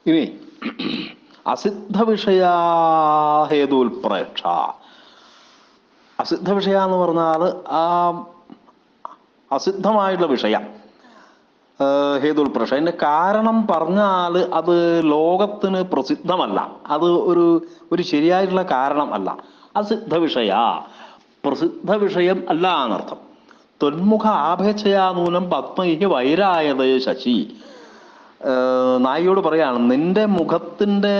ഇനി അസിദ്ധ വിഷയാഹേതുൽപ്രേക്ഷ. അസിദ്ധ വിഷയ എന്ന് പറഞ്ഞാൽ ആ അസിദ്ധമായിട്ടുള്ള വിഷയം ഹേതുൽപ്രേക്ഷ. അതിൻ്റെ കാരണം പറഞ്ഞാൽ അത് ലോകത്തിന് പ്രസിദ്ധമല്ല, അത് ഒരു ശരിയായിട്ടുള്ള കാരണം അല്ല. അസിദ്ധ വിഷയ പ്രസിദ്ധ വിഷയം അല്ല എന്നർത്ഥം. ത്വന്മുഖ ആഭേച്ഛയാനൂനം പത്മൈഹി വൈരായത് ശശി. നായിയോട് പറയാണ്, നിന്റെ മുഖത്തിൻ്റെ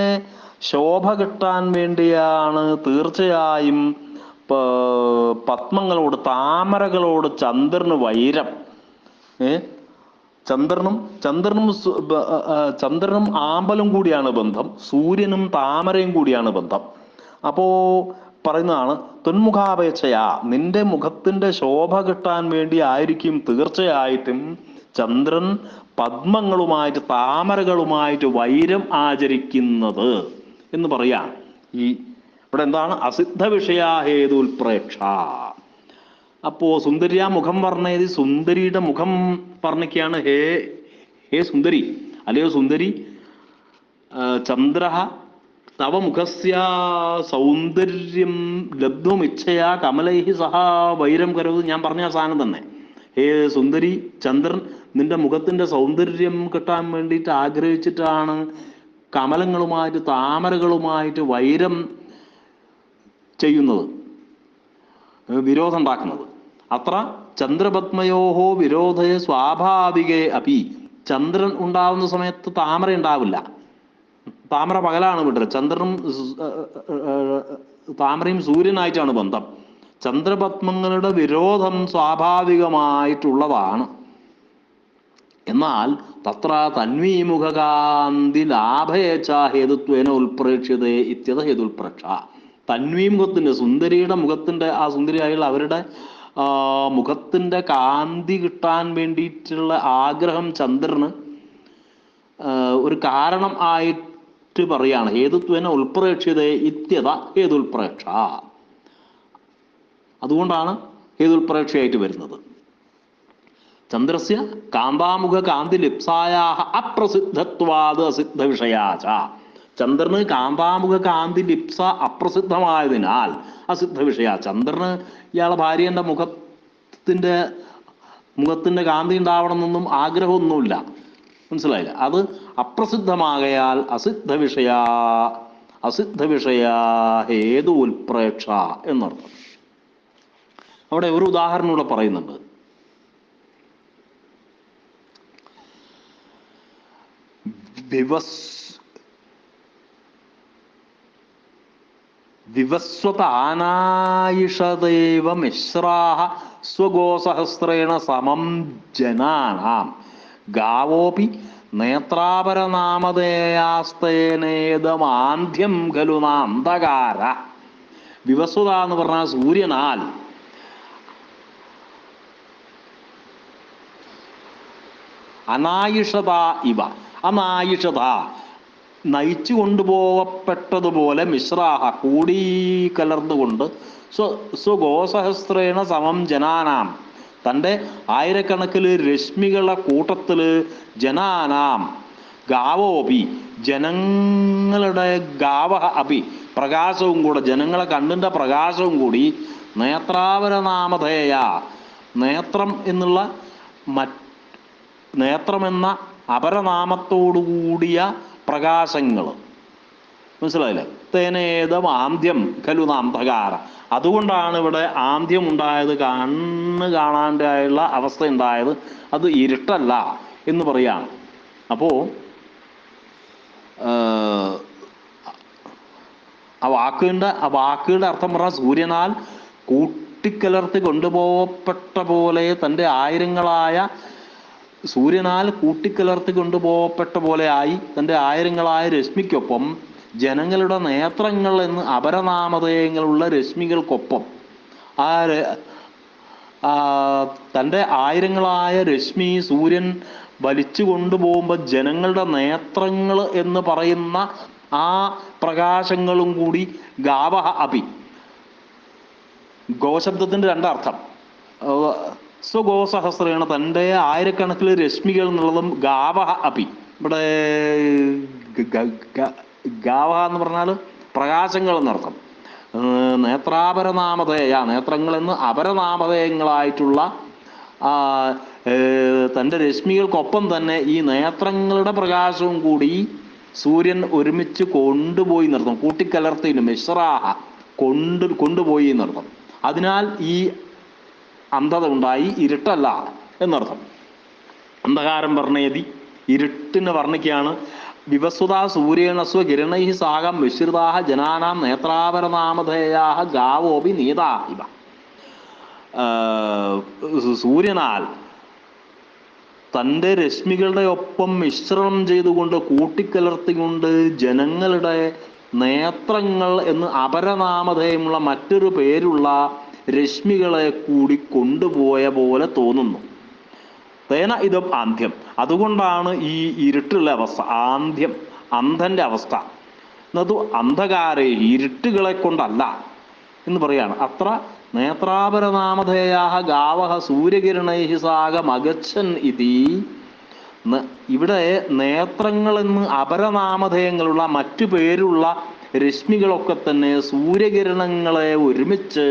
ശോഭ കിട്ടാൻ വേണ്ടിയാണ് തീർച്ചയായും പത്മങ്ങളോട്, താമരകളോട് ചന്ദ്രന് വൈരം. ചന്ദ്രനും ആമ്പലും കൂടിയാണ് ബന്ധം, സൂര്യനും താമരയും കൂടിയാണ് ബന്ധം. അപ്പോ പറയുന്നതാണ്, ത്വന്മുഖാപേക്ഷയാ, നിന്റെ മുഖത്തിന്റെ ശോഭ കിട്ടാൻ വേണ്ടി ആയിരിക്കും തീർച്ചയായിട്ടും ചന്ദ്രൻ പത്മങ്ങളുമായിട്ട്, താമരകളുമായിട്ട് വൈരം ആചരിക്കുന്നത് എന്ന് പറയാം. ഇവിടെ എന്താണ്? അസിദ്ധ വിഷയാഹേതുൽപ്രേക്ഷ. അപ്പോ സുന്ദരിയാ മുഖം വർണ്ണയതി, സുന്ദരിയുടെ മുഖം വർണ്ണിക്കുകയാണ്. ഹേ സുന്ദരി, അല്ലയോ സുന്ദരി, ചന്ദ്ര തവ മുഖസ്യ സൗന്ദര്യം ലബ്ധുമിച്ഛയാ കമലൈഹി സഹ വൈരം കരുത്. ഞാൻ പറഞ്ഞ ആ സാധനം തന്നെ. ഹേ സുന്ദരി, ചന്ദ്രൻ നിന്റെ മുഖത്തിന്റെ സൗന്ദര്യം കിട്ടാൻ വേണ്ടിയിട്ട് ആഗ്രഹിച്ചിട്ടാണ് കമലങ്ങളുമായിട്ട്, താമരകളുമായിട്ട് വൈരം ചെയ്യുന്നത്, വിരോധം ഉണ്ടാക്കുന്നത്. അത്ര ചന്ദ്രപത്മയോഹോ വിരോധയ സ്വാഭാവികേ അപി. ചന്ദ്രൻ ഉണ്ടാവുന്ന സമയത്ത് താമര ഉണ്ടാവില്ല. താമര പകലാണ് വിട്ടത്. ചന്ദ്രനും താമരയും സൂര്യനായിട്ടാണ് ബന്ധം. ചന്ദ്രപത്മങ്ങളുടെ വിരോധം സ്വാഭാവികമായിട്ടുള്ളതാണ്. എന്നാൽ തത്ര തന്വീമുഖകാന്തി ലാഭേച്ഛ ഹേതുത്വേന ഉൽപ്രേക്ഷ്യതേ ഇത്യത ഹേതുൽപ്രേക്ഷ. തന്വീമുഖത്തിന്റെ, സുന്ദരിയുടെ മുഖത്തിന്റെ, ആ സുന്ദരിയായുള്ള അവരുടെ മുഖത്തിന്റെ കാന്തി കിട്ടാൻ വേണ്ടിയിട്ടുള്ള ആഗ്രഹം ചന്ദ്രന് ഒരു കാരണം ആയിട്ട് പറയാണ്. ഹേതുത്വേന ഉൽപ്രേക്ഷ്യതേ ഇത്യത ഹേതുൽപ്രേക്ഷ. അതുകൊണ്ടാണ് ഹേതുൽപ്രേക്ഷയായിട്ട് വരുന്നത്. ചന്ദ്രസ്യ കാന്താമുഖ കാന്തി ലിപ്സായാഹ അപ്രസിദ്ധത്വാത് അസിദ്ധ വിഷയാച. ചന്ദ്രന് കാന്താമുഖ കാന്തി ലിപ്സ അപ്രസിദ്ധമായതിനാൽ അസിദ്ധ വിഷയ. ചന്ദ്രന് ഇയാളെ ഭാര്യന്റെ മുഖത്തിന്റെ കാന്തി ഉണ്ടാവണം എന്നൊന്നും ആഗ്രഹമൊന്നുമില്ല, മനസ്സിലായില്ല. അത് അപ്രസിദ്ധമാകയാൽ അസിദ്ധ വിഷയ ഹേതു ഉൽപ്രേക്ഷ എന്നർത്ഥം. അവിടെ ഒരു ഉദാഹരണം കൂടെ പറയുന്നുണ്ട്. വിവസ്വതാനായിഷദേവ മിശ്രാഹ സ്വഗോസഹസ്രേണ സമം ജനാനാം ഗാവോപി നേത്രാപരനാമധേയാസ്തേനേദമാന്ധ്യം ഖലു നാന്തകാര. വിവസ്വത എന്ന് പറഞ്ഞാൽ സൂര്യനാൽ അനായിഷത ഇവ, അനായിഷത നയിച്ചു കൊണ്ടുപോകപ്പെട്ടതുപോലെ, മിശ്രാഹ കൂടിക്കലർന്നുകൊണ്ട്, സ്വഗോസഹസ്രേണ സമം ജനാനാം തൻ്റെ ആയിരക്കണക്കിൽ രശ്മികളുടെ കൂട്ടത്തിൽ, ജനാനാം ഗാവോപി ജനങ്ങളുടെ, ഗാവഹ അപി പ്രകാശവും കൂടെ, ജനങ്ങളെ കണ്ണിൻ്റെ പ്രകാശവും കൂടി, നേത്രാപരനാമധേയ നേത്രം എന്നുള്ള നേത്രമെന്ന അപരനാമത്തോടുകൂടിയ പ്രകാശങ്ങൾ, മനസ്സിലായില്ലേ? തേനേദം ആന്ധ്യം ഖലു നാന്തകാര. അതുകൊണ്ടാണ് ഇവിടെ ആന്ധ്യം ഉണ്ടായത്, കണ്ണ് കാണാണ്ടായുള്ള അവസ്ഥ ഉണ്ടായത്. അത് ഇരുട്ടല്ല എന്ന് പറയാണ്. അപ്പോ ആ വാക്കുകളുടെ അർത്ഥം പറഞ്ഞാൽ, സൂര്യനാൽ കൂട്ടിക്കലർത്തി കൊണ്ടുപോകപ്പെട്ട പോലെ, തൻ്റെ ആയിരങ്ങളായ സൂര്യനാൽ കൂട്ടിക്കലർത്തി കൊണ്ടുപോകപ്പെട്ട പോലെ ആയി തൻ്റെ ആയിരങ്ങളായ രശ്മിക്കൊപ്പം ജനങ്ങളുടെ നേത്രങ്ങൾ എന്ന് അപരനാമധേയങ്ങളുള്ള രശ്മികൾക്കൊപ്പം തൻ്റെ ആയിരങ്ങളായ രശ്മി സൂര്യൻ വലിച്ചു കൊണ്ടുപോകുമ്പോൾ ജനങ്ങളുടെ നേത്രങ്ങൾ എന്ന് പറയുന്ന ആ പ്രകാശങ്ങളും കൂടി ഗാവഹ അപി. ഗോശബ്ദത്തിൻ്റെ രണ്ടർത്ഥം. സ്വഗോസഹസ്രേണ തൻ്റെ ആയിരക്കണക്കിൽ രശ്മികൾ എന്നുള്ളതും, ഗാവഹ അപി ഇവിടെ ഗാവഹ എന്ന് പറഞ്ഞാൽ പ്രകാശങ്ങൾ എന്നർത്ഥം. നേത്രാപരനാമധേയ, നേത്രങ്ങളെന്ന് അപരനാമധേയങ്ങളായിട്ടുള്ള തൻ്റെ രശ്മികൾക്കൊപ്പം തന്നെ ഈ നേത്രങ്ങളുടെ പ്രകാശവും കൂടി സൂര്യൻ ഒരുമിച്ച് കൊണ്ടുപോയി നിർത്തും. കൂട്ടിക്കലർത്തിനും മിശ്രാഹ കൊണ്ടുപോയി എന്നർത്ഥം. അതിനാൽ ഈ അന്ധത ഉണ്ടായി, ഇരുട്ടല്ല എന്നർത്ഥം. അന്ധകാരം വർണ്ണയതി, ഇരുട്ടിനെ വർണ്ണിക്കുകയാണ്. വിവസ്വത സൂര്യേണസ്വ കിരണൈ സാകം മിശ്രിതാ ജനാനാം നേത്രാപരനാമധേയാ ഗാവോപി നീതാ ഇവ. സൂര്യനാൽ തൻ്റെ രശ്മികളുടെ ഒപ്പം മിശ്രണം ചെയ്തുകൊണ്ട് കൂട്ടിക്കലർത്തിക്കൊണ്ട് ജനങ്ങളുടെ നേത്രങ്ങൾ എന്ന് അപരനാമധേയമുള്ള മറ്റൊരു പേരുള്ള രശ്മികളെ കൂടി കൊണ്ടുപോയ പോലെ തോന്നുന്നു. തേന ഇതും ആന്ധ്യം, അതുകൊണ്ടാണ് ഈ ഇരുട്ടുള്ള അവസ്ഥ, ആന്ധ്യം അന്ധന്റെ അവസ്ഥ. എന്നതു അന്ധകാരേ, ഇരുട്ടുകളെ കൊണ്ടല്ല എന്ന് പറയാണ്. അത്ര നേത്രാപരനാമധേയാ ഗാവഹ സൂര്യകിരണൈ സാഗമഗച്ഛൻ ഇതി. ഇവിടെ നേത്രങ്ങളെന്ന് അപരനാമധേയങ്ങളുള്ള മറ്റു പേരുള്ള രശ്മികളൊക്കെ തന്നെ സൂര്യകിരണങ്ങളെ ഒരുമിച്ച്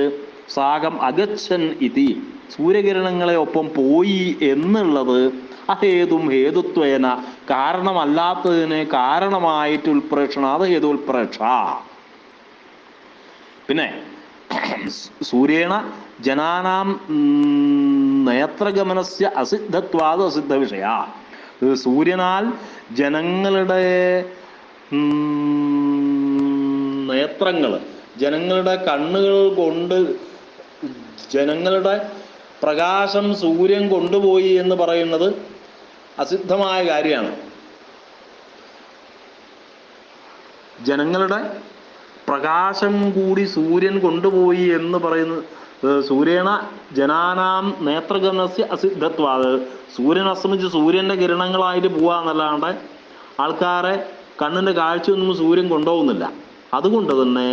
സാഗം അഗച്ഛൻ ഇതി, സൂര്യകിരണങ്ങളെ ഒപ്പം പോയി എന്നുള്ളത് അഹേതും ഹേതുത്വേന, കാരണമല്ലാത്തതിന് കാരണമായിട്ട് ഉൽപ്രേക്ഷണ, അത് ഹേതുൽപ്രേക്ഷ. പിന്നെ സൂര്യേണ ജനാനാം നേത്രഗമനസ്യ അസിദ്ധത്വാത് അസിദ്ധ വിഷയ. സൂര്യനാൽ ജനങ്ങളുടെ നേത്രങ്ങൾ, ജനങ്ങളുടെ കണ്ണുകൾ കൊണ്ട് ജനങ്ങളുടെ പ്രകാശം സൂര്യൻ കൊണ്ടുപോയി എന്ന് പറയുന്നത് അസിദ്ധമായ കാര്യമാണ്. ജനങ്ങളുടെ പ്രകാശം കൂടി സൂര്യൻ കൊണ്ടുപോയി എന്ന് പറയുന്നത് സൂര്യേണ ജനാനാം നേത്രഗമനസ്യ അസിദ്ധത്വാത്, സൂര്യൻ അസ്തമിച്ച് സൂര്യൻ്റെ കിരണങ്ങളായിട്ട് പോവാന്നല്ലാണ്ട് ആൾക്കാരെ കണ്ണിൻ്റെ കാഴ്ചയൊന്നും സൂര്യൻ കൊണ്ടുപോകുന്നില്ല. അതുകൊണ്ട് തന്നെ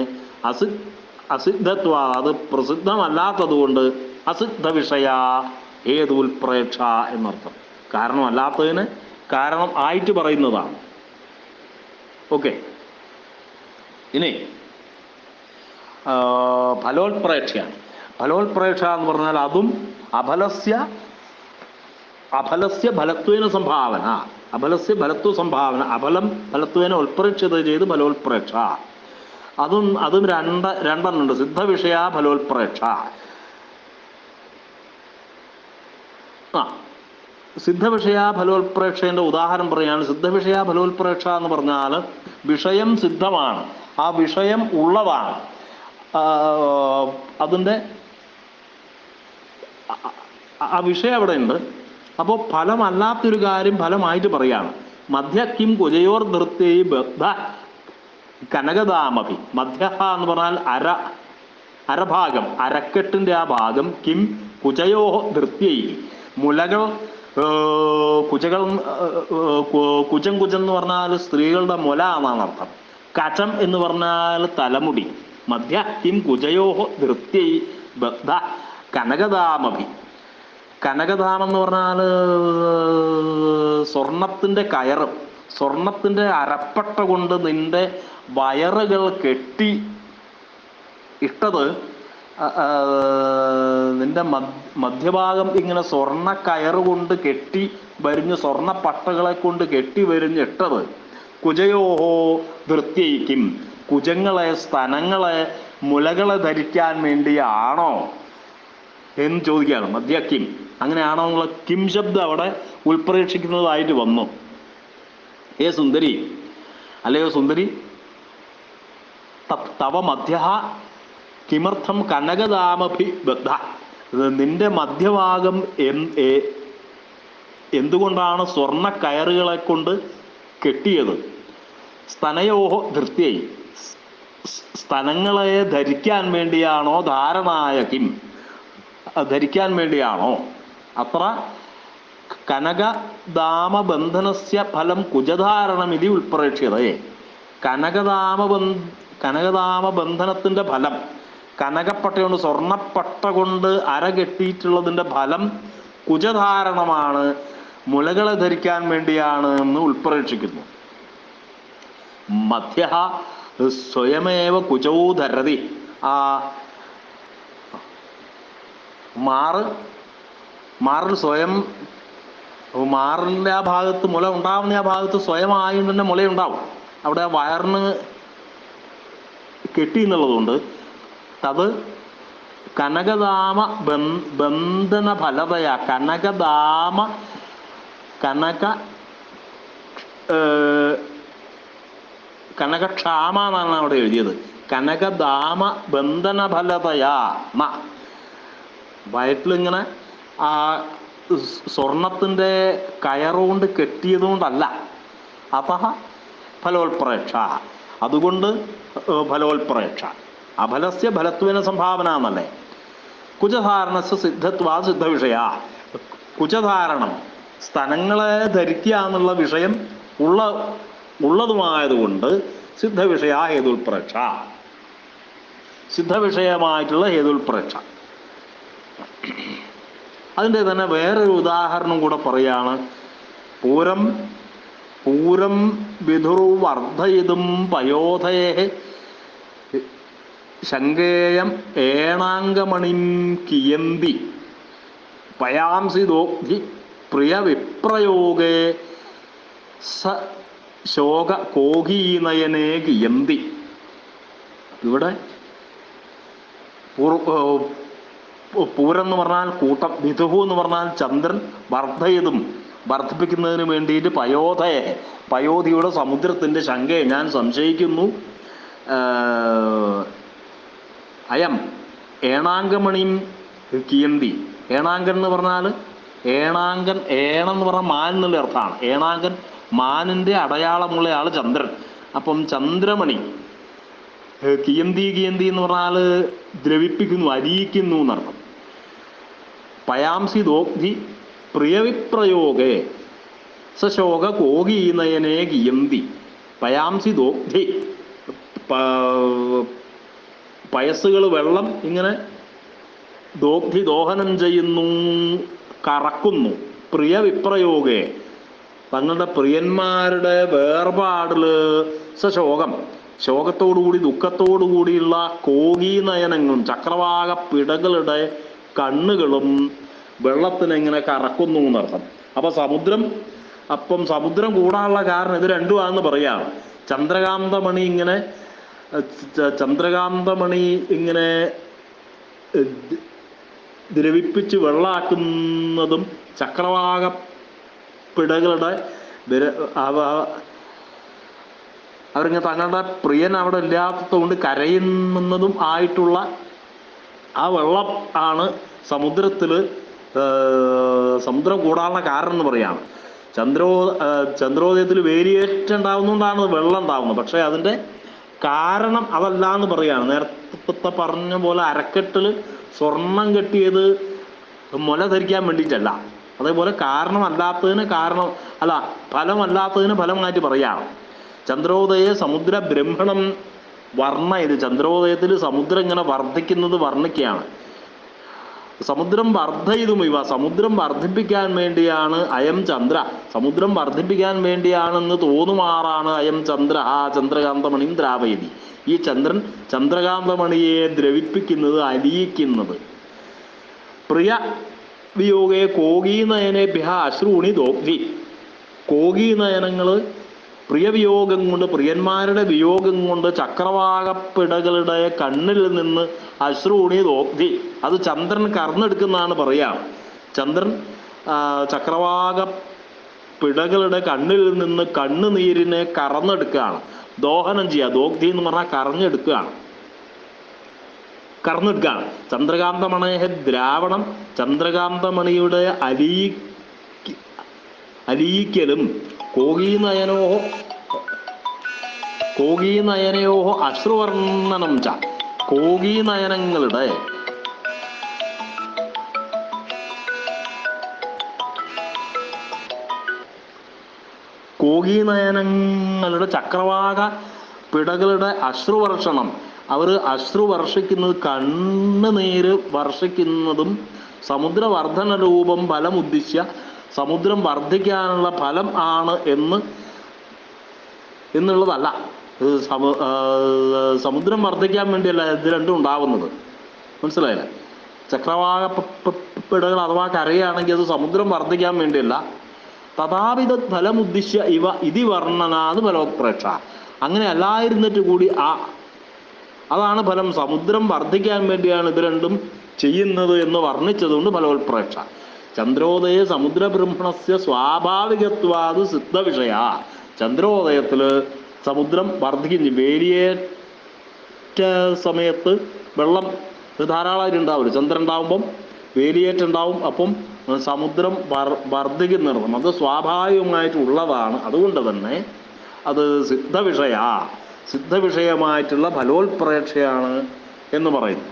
അസിദ്ധത്വ, അത് പ്രസിദ്ധമല്ലാത്തത് കൊണ്ട് അസിദ്ധ വിഷയ ഹേതുൽപ്രേക്ഷ എന്നർത്ഥം. കാരണമല്ലാത്തതിന് കാരണം ആയിട്ട് പറയുന്നതാണ്. ഓക്കെ, ഇനി ഫലോൽപ്രേക്ഷയാണ്. ഫലോൽപ്രേക്ഷ എന്ന് പറഞ്ഞാൽ അതും അഫലസ്യ ഫലത്വേന സംഭാവന, അഫലസ്യ ഫലത്വ സംഭാവന, അഫലം ഫലത്വേന ഉൽപ്രേക്ഷിത ചെയ്ത് ഫലോൽപ്രേക്ഷ. അതും രണ്ടെണ്ണുണ്ട്. സിദ്ധവിഷയ ഫലോൽപ്രേക്ഷ. സിദ്ധവിഷയ ഫലോൽപ്രേക്ഷേൻ്റെ ഉദാഹരണം പറയാണ്. സിദ്ധവിഷയ ഫലോൽപ്രേക്ഷ എന്ന് പറഞ്ഞാൽ വിഷയം സിദ്ധമാണ്, ആ വിഷയം ഉള്ളതാണ്, അതിൻ്റെ ആ വിഷയം അവിടെ ഉണ്ട്. അപ്പോൾ ഫലമല്ലാത്തൊരു കാര്യം ഫലമായിട്ട് പറയാണ്. മധ്യ കിം കുജയോർ നൃത്തേ ബദ്ധ കനകദാമഭി. മധ്യ എന്ന് പറഞ്ഞാൽ അരഭാഗം, അരക്കെട്ടിൻ്റെ ആ ഭാഗം. കിം കുജയോ നൃത്യൈ, മുലകൾ, കുജകൾ, കുജം എന്ന് പറഞ്ഞാൽ സ്ത്രീകളുടെ മുല എന്നാണ് അർത്ഥം. കചം എന്ന് പറഞ്ഞാൽ തലമുടി. മധ്യ കിം കുജയോ നൃത്യൈ ബദ്ധ കനകദാമഭി. കനകദാമം എന്ന് പറഞ്ഞാൽ സ്വർണത്തിൻ്റെ കയറ്, സ്വർണത്തിൻ്റെ അരപ്പട്ട കൊണ്ട് നിന്റെ വയറുകൾ കെട്ടി ഇട്ടത്, നിന്റെ മധ്യഭാഗം ഇങ്ങനെ സ്വർണ്ണ കയറ് കൊണ്ട് കെട്ടി വരിഞ്ഞ്, സ്വർണ്ണപ്പട്ടകളെ കൊണ്ട് കെട്ടി വരിഞ്ഞിട്ടത് കുജയോഹോ നൃത്യയിക്കും, കുജങ്ങളെ, സ്തനങ്ങളെ, മുലകളെ ധരിക്കാൻ വേണ്ടിയാണോ എന്ന് ചോദിക്കുകയാണ്. മധ്യ കിം, അങ്ങനെയാണോ എന്നുള്ള കിം ശബ്ദം അവിടെ ഉൾപ്രേക്ഷിക്കുന്നതായിട്ട് വന്നു. ഏ സുന്ദരി, അല്ലയോ സുന്ദരി, തവ മധ്യ കിമർത്ഥം കനകദാമഭി ബദ്ധ, നിന്റെ മധ്യഭാഗം എന്തുകൊണ്ടാണ് സ്വർണ്ണ കയറുകളെ കൊണ്ട് കെട്ടിയത്? സ്തനയോഹോ ധൃത്യൈ, സ്തനങ്ങളെ ധരിക്കാൻ വേണ്ടിയാണോ? ധാരണായ കിം, ധരിക്കാൻ വേണ്ടിയാണോ? അത്ര കനകദാമബന്ധനസ്യ ഫലം കുജധാരണമിതി ഉൾപ്രേക്ഷ്യതേ. കനകദാമബന്ധനത്തിൻ്റെ ഫലം, കനകപ്പട്ട കൊണ്ട്, സ്വർണ്ണപ്പട്ട കൊണ്ട് അര കെട്ടിയിട്ടുള്ളതിൻ്റെ ഫലം കുജധാരണമാണ്, മുലകളെ ധരിക്കാൻ വേണ്ടിയാണ് എന്ന് ഉൾപ്രേക്ഷിക്കുന്നു. മധ്യ സ്വയമേവ കുചൗ ധരതി. ആ മാറിൽ സ്വയം, മാറിൻ്റെ ആ ഭാഗത്ത് മുല ഉണ്ടാവുന്ന ആ ഭാഗത്ത് സ്വയമായും തന്നെ മുലയുണ്ടാവും. അവിടെ വയറിന് കെട്ടി എന്നുള്ളതുകൊണ്ട് അത് കനകധാമ ബന്ധന ഫലതയ കനകക്ഷാമ എന്നാണ് അവിടെ എഴുതിയത്. കനകധാമ ബന്ധന ഫലതയാ വയറ്റിലിങ്ങനെ ആ സ്വർണത്തിൻ്റെ കയറുകൊണ്ട് കെട്ടിയതുകൊണ്ടല്ല. അതഃ ഫലോൽപ്രേക്ഷ, അതുകൊണ്ട് ഫലോൽപ്രേക്ഷ. അഫലസ്യ ഫലത്വേന സംഭാവന എന്നല്ലേ. കുജധാരണസ്യ സിദ്ധത്വാ സിദ്ധവിഷയ. കുജധാരണം സ്തനങ്ങളെ ധരിക്കുക എന്നുള്ള വിഷയം ഉള്ളതുമായതുകൊണ്ട് സിദ്ധവിഷയ ഹേതുൽപ്രേക്ഷ, സിദ്ധവിഷയമായിട്ടുള്ള ഹേതുൽപ്രേക്ഷ. അതിൻ്റെ തന്നെ വേറൊരു ഉദാഹരണം കൂടെ പറയാണ്. പൂരം വിധുർവർദ്ധയിതും പയോധയേ ശങ്കേയം ഏണാംഗമണിം കിയന്തി പയാംസി ദോഗ്ധി പ്രിയവിപ്രയോഗേ സ ശോക കോഹീനയനേ കിയന്തി. ഇവിടെ പൂരം എന്ന് പറഞ്ഞാൽ കൂട്ടം, വിധുഹു എന്ന് പറഞ്ഞാൽ ചന്ദ്രൻ, വർദ്ധയതും വർദ്ധിപ്പിക്കുന്നതിന് വേണ്ടിയിട്ട് പയോധിയുടെ സമുദ്രത്തിൻ്റെ ശങ്കയെ ഞാൻ സംശയിക്കുന്നു. അയം ഏണാംഗമണിയും കിയന്തി. ഏണാങ്കൻ എന്ന് പറഞ്ഞാൽ ഏണെന്ന് പറഞ്ഞാൽ മാൻ എന്നുള്ള അർത്ഥമാണ്. ഏണാങ്കൻ മാനിൻ്റെ അടയാളമുള്ള ആൾ ചന്ദ്രൻ. അപ്പം ചന്ദ്രമണി കിയന്തി എന്ന് പറഞ്ഞാൽ ദ്രവിപ്പിക്കുന്നു, അരിയിക്കുന്നു എന്നർത്ഥം. പയാംസി ദോഗ്ധി പ്രിയവിപ്രയോഗേ സശോക കോഹീനയനേ കിയന്തി. പയാംസി ദോഗ്ധി, പയസ്സുകൾ വെള്ളം ഇങ്ങനെ ദോഹനം ചെയ്യുന്നു, കറക്കുന്നു. പ്രിയവിപ്രയോഗേ, തങ്ങളുടെ പ്രിയന്മാരുടെ വേർപാടിൽ സശോകം, ശോകത്തോടുകൂടി ദുഃഖത്തോടുകൂടിയുള്ള കോഹീനയനങ്ങളും ചക്രവാക പിടകളുടെ കണ്ണുകളും വെള്ളത്തിനെങ്ങനെ കറക്കുന്നു എന്നർത്ഥം. അപ്പം സമുദ്രം കൂടാനുള്ള കാരണം ഇത് രണ്ടുമാണെന്ന് പറയാം. ചന്ദ്രകാന്തമണി ഇങ്ങനെ ദ്രവിപ്പിച്ച് വെള്ളാക്കുന്നതും ചക്രവാക പിടകളുടെ അവരിങ്ങനെ തങ്ങളുടെ പ്രിയൻ അവിടെ ഇല്ലാത്തതുകൊണ്ട് കരയുന്നതും ആയിട്ടുള്ള ആ വെള്ളം ആണ് സമുദ്രം കൂടാനുള്ള കാരണം എന്ന് പറയാണ്. ചന്ദ്രോദയത്തിൽ വേരിയേറ്റ് ഉണ്ടാവുന്നതുകൊണ്ടാണ് വെള്ളം ഉണ്ടാവുന്നത്. പക്ഷേ അതിൻ്റെ കാരണം അതല്ല എന്ന് പറയാണ്. നേരത്തെ പറഞ്ഞ പോലെ അരക്കെട്ടിൽ സ്വർണം കെട്ടിയത് മുല ധരിക്കാൻ വേണ്ടിയിട്ടല്ല. അതേപോലെ ഫലമല്ലാത്തതിന് ഫലമായിട്ട് പറയാണ്. ചന്ദ്രോദയ സമുദ്ര ബ്രഹ്മണം വർണ്ണയത്. ചന്ദ്രോദയത്തിൽ സമുദ്രം ഇങ്ങനെ വർദ്ധിക്കുന്നത് വർണ്ണിക്കുകയാണ്. സമുദ്രം വർദ്ധയിതും സമുദ്രം വർദ്ധിപ്പിക്കാൻ വേണ്ടിയാണ് അയം ചന്ദ്ര, സമുദ്രം വർദ്ധിപ്പിക്കാൻ വേണ്ടിയാണെന്ന് തോന്നുമാറാണ് അയം ചന്ദ്ര ആ ചന്ദ്രകാന്തമണിയും ദ്രാവയതി. ഈ ചന്ദ്രൻ ചന്ദ്രകാന്തമണിയെ ദ്രവിപ്പിക്കുന്നത്, അലിയിക്കുന്നത്. പ്രിയ വിയോഗേ കോകീനയനേഭ്യ അശ്രൂണി ദോഗ്ധി. കോകീനയനങ്ങൾ പ്രിയവിയോഗം കൊണ്ട്, പ്രിയന്മാരുടെ വിയോഗം കൊണ്ട് ചക്രവാകപ്പിടകളുടെ കണ്ണിൽ നിന്ന് അശ്രൂണി ദോഗ്ധി, അത് ചന്ദ്രൻ കറന്നെടുക്കുന്നതാണ് പറയാം. ചന്ദ്രൻ ചക്രവാക പിടകളുടെ കണ്ണിൽ നിന്ന് കണ്ണുനീരിനെ കറന്നെടുക്കുകയാണ്, ദോഹനം ചെയ്യുക. ദോഗ്ധി എന്ന് പറഞ്ഞാൽ കറന്നെടുക്കുകയാണ്. ചന്ദ്രകാന്തമണയ ദ്രാവണം, ചന്ദ്രകാന്തമണിയുടെ അലിയിക്കലും കോകീനയനയോഹോ അശ്രുവർണ്ണനം ച, കോകീനയനങ്ങളുടെ ചക്രവാക പിടകളുടെ അശ്രുവർഷണം, അവർ അശ്രു വർഷിക്കുന്നത്, കണ്ണുനീര് വർഷിക്കുന്നതും സമുദ്രവർദ്ധന രൂപം ഫലം ഉദ്ദിശ്യ, സമുദ്രം വർദ്ധിക്കാനുള്ള ഫലം ആണ് എന്നുള്ളതല്ല. സമുദ്രം വർദ്ധിക്കാൻ വേണ്ടിയല്ല ഇത് രണ്ടും ഉണ്ടാവുന്നത്. മനസ്സിലായില്ലേ? ചക്രവാക പിടകൾ അഥവാ കരയാണെങ്കിൽ അത് സമുദ്രം വർദ്ധിക്കാൻ വേണ്ടിയല്ല. തഥാപിത ഫലമുദ്ദിശ്യ ഇവ ഇതി വർണ്ണനാത് ഫലോത്പ്രേക്ഷ. അങ്ങനെ അല്ലായിരുന്നിട്ട് കൂടി അതാണ് ഫലം. സമുദ്രം വർദ്ധിക്കാൻ വേണ്ടിയാണ് ഇത് രണ്ടും ചെയ്യുന്നത് എന്ന് വർണ്ണിച്ചതുകൊണ്ട് ഫലോത്പ്രേക്ഷ. ചന്ദ്രോദയ സമുദ്രബ്രഹ്മണസ്യ സ്വാഭാവികത്വാത് സിദ്ധവിഷയ. ചന്ദ്രോദയത്തിൽ സമുദ്രം വർദ്ധിക്കും. വേലിയേറ്റ സമയത്ത് വെള്ളം ധാരാളമായിട്ട് ഉണ്ടാവില്ല. ചന്ദ്രൻ ഉണ്ടാവുമ്പം വേലിയേറ്റുണ്ടാവും. അപ്പം സമുദ്രം വർദ്ധിക്കുന്നിടണം. അത് സ്വാഭാവികമായിട്ടുള്ളതാണ്. അതുകൊണ്ട് തന്നെ അത് സിദ്ധവിഷയമായിട്ടുള്ള ഫലോത്പ്രേക്ഷയാണ് എന്ന് പറയുന്നു.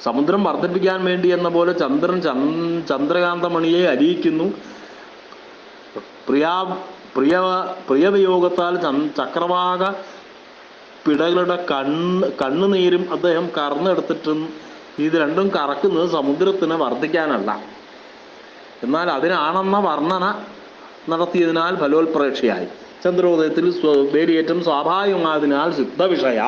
സമുദ്രം വർദ്ധിപ്പിക്കാൻ വേണ്ടി എന്ന പോലെ ചന്ദ്രൻ ചന്ദ്രകാന്തമണിയെ അലിയിക്കുന്നു. പ്രിയവിയോഗത്താൽ ചക്രവാക പിടകളുടെ കണ്ണുനീരും അദ്ദേഹം കറന്നെടുത്തിട്ടും ഇത് രണ്ടും കറക്കുന്നത് സമുദ്രത്തിന് വർദ്ധിക്കാനല്ല, എന്നാൽ അതിനാണെന്ന വർണ്ണന നടത്തിയതിനാൽ ഫലോത്പ്രേക്ഷയായി. ചന്ദ്രോദയത്തിൽ വേലിയേറ്റം സ്വാഭാവികമായതിനാൽ സിദ്ധവിഷയ.